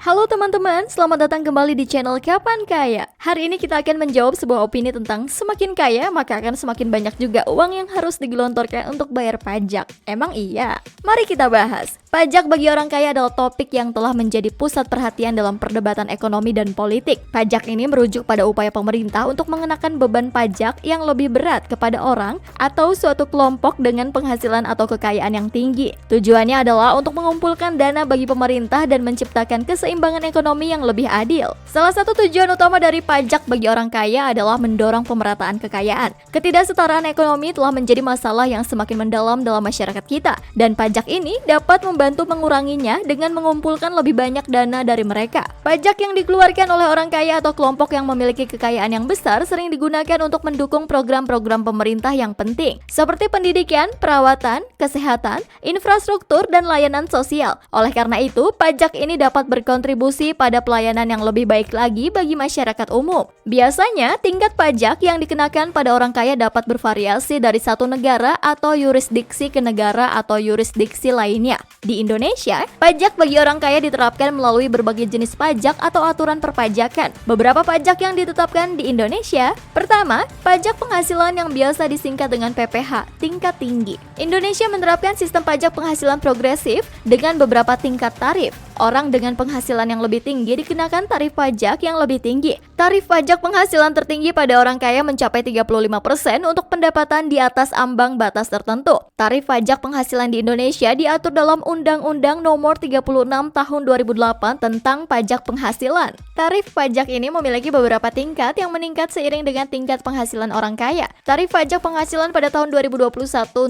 Halo teman-teman, selamat datang kembali di channel Kapan Kaya. Hari ini kita akan menjawab sebuah opini tentang semakin kaya maka akan semakin banyak juga uang yang harus digelontorkan untuk bayar pajak. Emang iya? Mari kita bahas. Pajak bagi orang kaya adalah topik yang telah menjadi pusat perhatian dalam perdebatan ekonomi dan politik. Pajak ini merujuk pada upaya pemerintah untuk mengenakan beban pajak yang lebih berat kepada orang atau suatu kelompok dengan penghasilan atau kekayaan yang tinggi. Tujuannya adalah untuk mengumpulkan dana bagi pemerintah dan menciptakan keseimbangan ekonomi yang lebih adil. Salah satu tujuan utama dari pajak bagi orang kaya adalah mendorong pemerataan kekayaan. Ketidaksetaraan ekonomi telah menjadi masalah yang semakin mendalam dalam masyarakat kita, dan pajak ini dapat membantu menguranginya dengan mengumpulkan lebih banyak dana dari mereka. Pajak yang dikeluarkan oleh orang kaya atau kelompok yang memiliki kekayaan yang besar sering digunakan untuk mendukung program-program pemerintah yang penting, seperti pendidikan, perawatan, kesehatan, infrastruktur, dan layanan sosial. Oleh karena itu, pajak ini dapat berkontribusi pada pelayanan yang lebih baik lagi bagi masyarakat umum. Biasanya, tingkat pajak yang dikenakan pada orang kaya dapat bervariasi dari satu negara atau yurisdiksi ke negara atau yurisdiksi lainnya. Di Indonesia, pajak bagi orang kaya diterapkan melalui berbagai jenis pajak atau aturan perpajakan. Beberapa pajak yang ditetapkan di Indonesia: pertama, pajak penghasilan yang biasa disingkat dengan PPh, tingkat tinggi. Indonesia menerapkan sistem pajak penghasilan progresif dengan beberapa tingkat tarif. Orang dengan penghasilan yang lebih tinggi dikenakan tarif pajak yang lebih tinggi. Tarif pajak penghasilan tertinggi pada orang kaya mencapai 35% untuk pendapatan di atas ambang batas tertentu. Tarif pajak penghasilan di Indonesia diatur dalam Undang-Undang Nomor 36 Tahun 2008 tentang Pajak Penghasilan. Tarif pajak ini memiliki beberapa tingkat yang meningkat seiring dengan tingkat penghasilan orang kaya. Tarif pajak penghasilan pada tahun 2021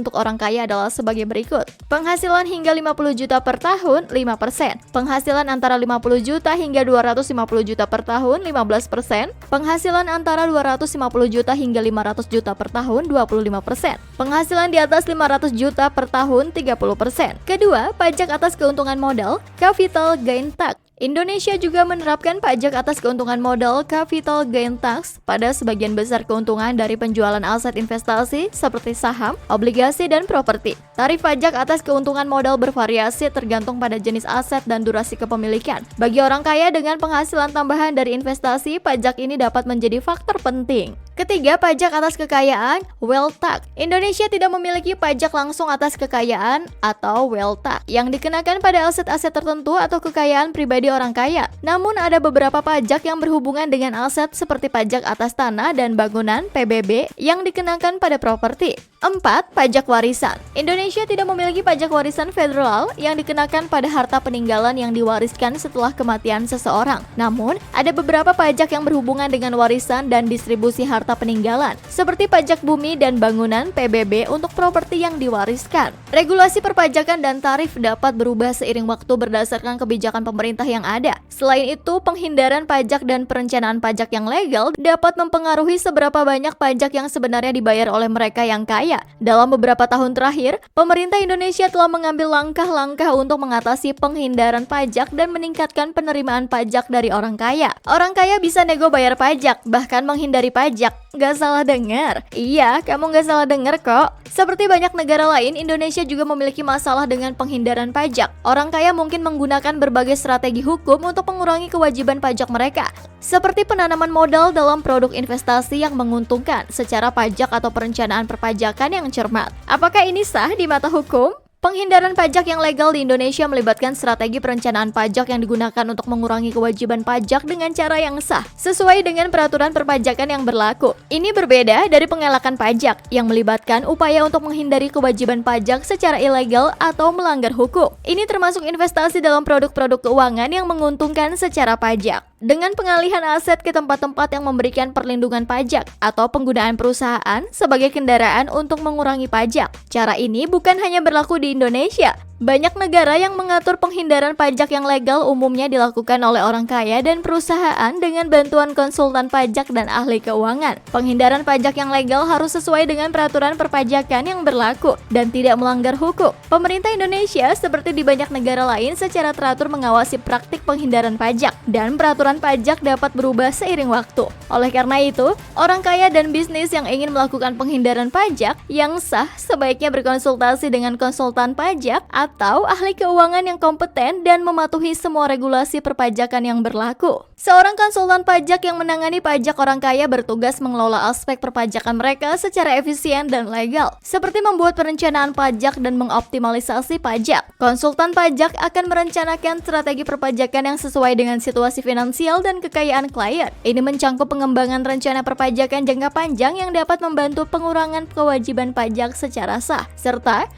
untuk orang kaya adalah sebagai berikut. Penghasilan hingga 50 juta per tahun, 5%. Penghasilan antara 50 juta hingga 250 juta per tahun, 15%. Penghasilan antara 250 juta hingga 500 juta per tahun, 25%. Penghasilan di atas 500 juta per tahun, 30%. Kedua, pajak atas keuntungan modal, capital gain tax. Indonesia juga menerapkan pajak atas keuntungan modal capital gain tax pada sebagian besar keuntungan dari penjualan aset investasi seperti saham, obligasi, dan properti. Tarif pajak atas keuntungan modal bervariasi tergantung pada jenis aset dan durasi kepemilikan. Bagi orang kaya dengan penghasilan tambahan dari investasi, pajak ini dapat menjadi faktor penting. Ketiga, pajak atas kekayaan, wealth tax. Indonesia tidak memiliki pajak langsung atas kekayaan atau wealth tax yang dikenakan pada aset-aset tertentu atau kekayaan pribadi orang kaya. Namun ada beberapa pajak yang berhubungan dengan aset seperti pajak atas tanah dan bangunan (PBB) yang dikenakan pada properti. 4. Pajak warisan. Indonesia tidak memiliki pajak warisan federal yang dikenakan pada harta peninggalan yang diwariskan setelah kematian seseorang. Namun, ada beberapa pajak yang berhubungan dengan warisan dan distribusi harta peninggalan, seperti pajak bumi dan bangunan (PBB) untuk properti yang diwariskan. Regulasi perpajakan dan tarif dapat berubah seiring waktu berdasarkan kebijakan pemerintah yang ada. Selain itu, penghindaran pajak dan perencanaan pajak yang legal dapat mempengaruhi seberapa banyak pajak yang sebenarnya dibayar oleh mereka yang kaya. Dalam beberapa tahun terakhir, pemerintah Indonesia telah mengambil langkah-langkah untuk mengatasi penghindaran pajak dan meningkatkan penerimaan pajak dari orang kaya. Orang kaya bisa nego bayar pajak, bahkan menghindari pajak. Gak salah dengar? Iya, kamu gak salah dengar kok. Seperti banyak negara lain, Indonesia juga memiliki masalah dengan penghindaran pajak. Orang kaya mungkin menggunakan berbagai strategi hukum untuk mengurangi kewajiban pajak mereka, seperti penanaman modal dalam produk investasi yang menguntungkan secara pajak atau perencanaan perpajakan yang cermat. Apakah ini sah di mata hukum? Penghindaran pajak yang legal di Indonesia melibatkan strategi perencanaan pajak yang digunakan untuk mengurangi kewajiban pajak dengan cara yang sah, sesuai dengan peraturan perpajakan yang berlaku. Ini berbeda dari pengelakan pajak, yang melibatkan upaya untuk menghindari kewajiban pajak secara ilegal atau melanggar hukum. Ini termasuk investasi dalam produk-produk keuangan yang menguntungkan secara pajak. Dengan pengalihan aset ke tempat-tempat yang memberikan perlindungan pajak atau penggunaan perusahaan sebagai kendaraan untuk mengurangi pajak. Cara ini bukan hanya berlaku di Indonesia. Banyak negara yang mengatur penghindaran pajak yang legal umumnya dilakukan oleh orang kaya dan perusahaan dengan bantuan konsultan pajak dan ahli keuangan. Penghindaran pajak yang legal harus sesuai dengan peraturan perpajakan yang berlaku dan tidak melanggar hukum. Pemerintah Indonesia, seperti di banyak negara lain, secara teratur mengawasi praktik penghindaran pajak dan peraturan peraturan pajak dapat berubah seiring waktu. Oleh karena itu, orang kaya dan bisnis yang ingin melakukan penghindaran pajak yang sah sebaiknya berkonsultasi dengan konsultan pajak atau ahli keuangan yang kompeten dan mematuhi semua regulasi perpajakan yang berlaku. Seorang konsultan pajak yang menangani pajak orang kaya bertugas mengelola aspek perpajakan mereka secara efisien dan legal, seperti membuat perencanaan pajak dan mengoptimalisasi pajak. Konsultan pajak akan merencanakan strategi perpajakan yang sesuai dengan situasi finansial dan kekayaan klien. Ini mencakup pengembangan rencana perpajakan jangka panjang yang dapat membantu pengurangan kewajiban pajak secara sah, serta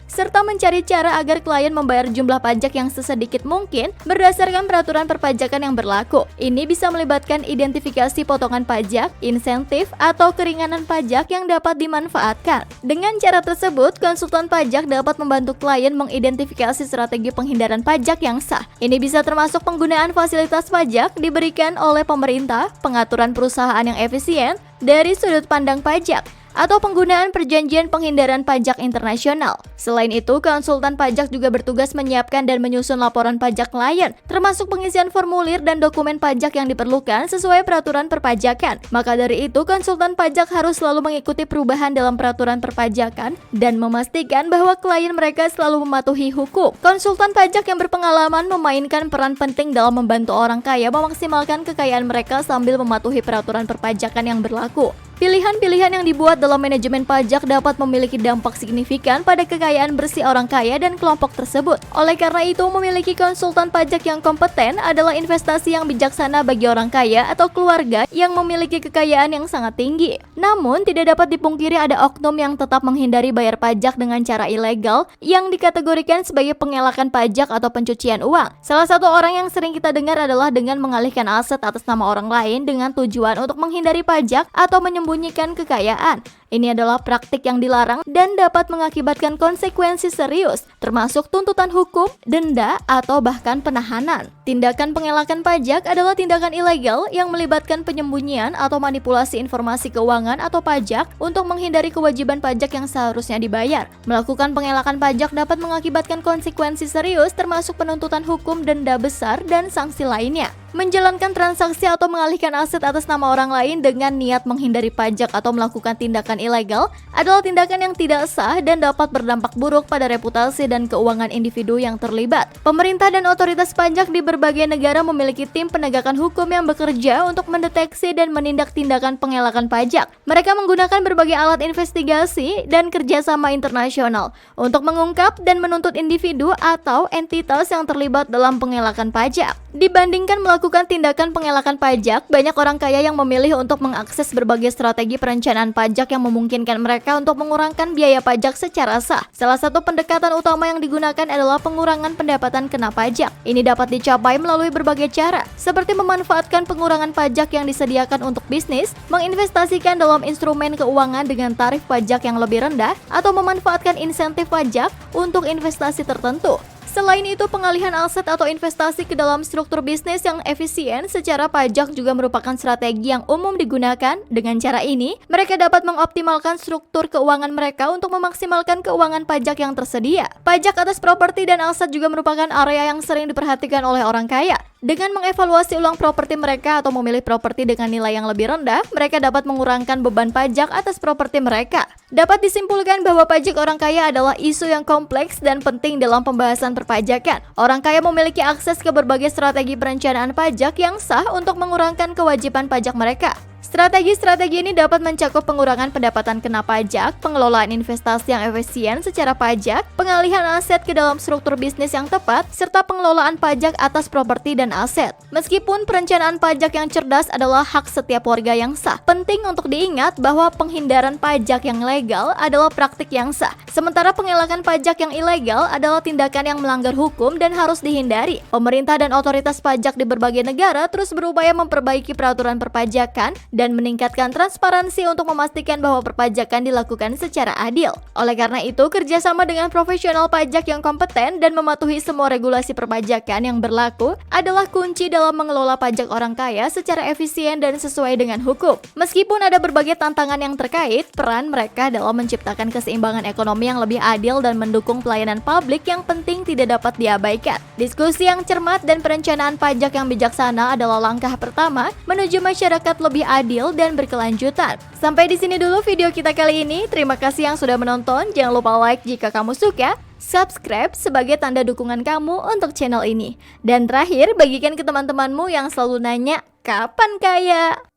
mencari cara agar klien membayar jumlah pajak yang sesedikit mungkin berdasarkan peraturan perpajakan yang berlaku. Ini bisa melibatkan identifikasi potongan pajak, insentif, atau keringanan pajak yang dapat dimanfaatkan. Dengan cara tersebut, konsultan pajak dapat membantu klien mengidentifikasi strategi penghindaran pajak yang sah. Ini bisa termasuk penggunaan fasilitas pajak diberikan oleh pemerintah, pengaturan perusahaan yang efisien dari sudut pandang pajak, atau penggunaan perjanjian penghindaran pajak internasional. Selain itu, konsultan pajak juga bertugas menyiapkan dan menyusun laporan pajak klien, termasuk pengisian formulir dan dokumen pajak yang diperlukan sesuai peraturan perpajakan. Maka dari itu, konsultan pajak harus selalu mengikuti perubahan dalam peraturan perpajakan dan memastikan bahwa klien mereka selalu mematuhi hukum. Konsultan pajak yang berpengalaman memainkan peran penting dalam membantu orang kaya memaksimalkan kekayaan mereka sambil mematuhi peraturan perpajakan yang berlaku. Pilihan-pilihan yang dibuat dalam manajemen pajak dapat memiliki dampak signifikan pada kekayaan bersih orang kaya dan kelompok tersebut. Oleh karena itu, memiliki konsultan pajak yang kompeten adalah investasi yang bijaksana bagi orang kaya atau keluarga yang memiliki kekayaan yang sangat tinggi. Namun, tidak dapat dipungkiri ada oknum yang tetap menghindari bayar pajak dengan cara ilegal yang dikategorikan sebagai pengelakan pajak atau pencucian uang. Salah satu orang yang sering kita dengar adalah dengan mengalihkan aset atas nama orang lain dengan tujuan untuk menghindari pajak atau menyembunyikan kekayaan. Ini adalah praktik yang dilarang dan dapat mengakibatkan konsekuensi serius, termasuk tuntutan hukum, denda, atau bahkan penahanan. Tindakan pengelakan pajak adalah tindakan ilegal yang melibatkan penyembunyian atau manipulasi informasi keuangan atau pajak untuk menghindari kewajiban pajak yang seharusnya dibayar. Melakukan pengelakan pajak dapat mengakibatkan konsekuensi serius, termasuk penuntutan hukum, denda besar, dan sanksi lainnya. Menjalankan transaksi atau mengalihkan aset atas nama orang lain dengan niat menghindari pajak atau melakukan tindakan ilegal adalah tindakan yang tidak sah dan dapat berdampak buruk pada reputasi dan keuangan individu yang terlibat. Pemerintah dan otoritas pajak di berbagai negara memiliki tim penegakan hukum yang bekerja untuk mendeteksi dan menindak tindakan pengelakan pajak. Mereka menggunakan berbagai alat investigasi dan kerjasama internasional untuk mengungkap dan menuntut individu atau entitas yang terlibat dalam pengelakan pajak. Dibandingkan melakukan tindakan pengelakan pajak, banyak orang kaya yang memilih untuk mengakses berbagai strategi perencanaan pajak yang memungkinkan mereka untuk mengurangkan biaya pajak secara sah. Salah satu pendekatan utama yang digunakan adalah pengurangan pendapatan kena pajak. Ini dapat dicapai melalui berbagai cara, seperti memanfaatkan pengurangan pajak yang disediakan untuk bisnis, menginvestasikan dalam instrumen keuangan dengan tarif pajak yang lebih rendah, atau memanfaatkan insentif pajak untuk investasi tertentu. Selain itu, pengalihan aset atau investasi ke dalam struktur bisnis yang efisien secara pajak juga merupakan strategi yang umum digunakan. Dengan cara ini, mereka dapat mengoptimalkan struktur keuangan mereka untuk memaksimalkan keuangan pajak yang tersedia. Pajak atas properti dan aset juga merupakan area yang sering diperhatikan oleh orang kaya. Dengan mengevaluasi ulang properti mereka atau memilih properti dengan nilai yang lebih rendah, mereka dapat mengurangkan beban pajak atas properti mereka. Dapat disimpulkan bahwa pajak orang kaya adalah isu yang kompleks dan penting dalam pembahasan perpajakan. Orang kaya memiliki akses ke berbagai strategi perencanaan pajak yang sah untuk mengurangkan kewajiban pajak mereka. Strategi-strategi ini dapat mencakup pengurangan pendapatan kena pajak, pengelolaan investasi yang efisien secara pajak, pengalihan aset ke dalam struktur bisnis yang tepat, serta pengelolaan pajak atas properti dan aset. Meskipun perencanaan pajak yang cerdas adalah hak setiap warga yang sah, penting untuk diingat bahwa penghindaran pajak yang legal adalah praktik yang sah, sementara pengelakan pajak yang ilegal adalah tindakan yang melanggar hukum dan harus dihindari. Pemerintah dan otoritas pajak di berbagai negara terus berupaya memperbaiki peraturan perpajakan dan meningkatkan transparansi untuk memastikan bahwa perpajakan dilakukan secara adil. Oleh karena itu, kerjasama dengan profesional pajak yang kompeten dan mematuhi semua regulasi perpajakan yang berlaku adalah kunci dalam mengelola pajak orang kaya secara efisien dan sesuai dengan hukum. Meskipun ada berbagai tantangan yang terkait, peran mereka dalam menciptakan keseimbangan ekonomi yang lebih adil dan mendukung pelayanan publik yang penting tidak dapat diabaikan. Diskusi yang cermat dan perencanaan pajak yang bijaksana adalah langkah pertama menuju masyarakat lebih adil dan berkelanjutan. Sampai di sini dulu video kita kali ini. Terima kasih yang sudah menonton. Jangan lupa like jika kamu suka, subscribe sebagai tanda dukungan kamu untuk channel ini. Dan terakhir, bagikan ke teman-temanmu yang selalu nanya, kapan kaya?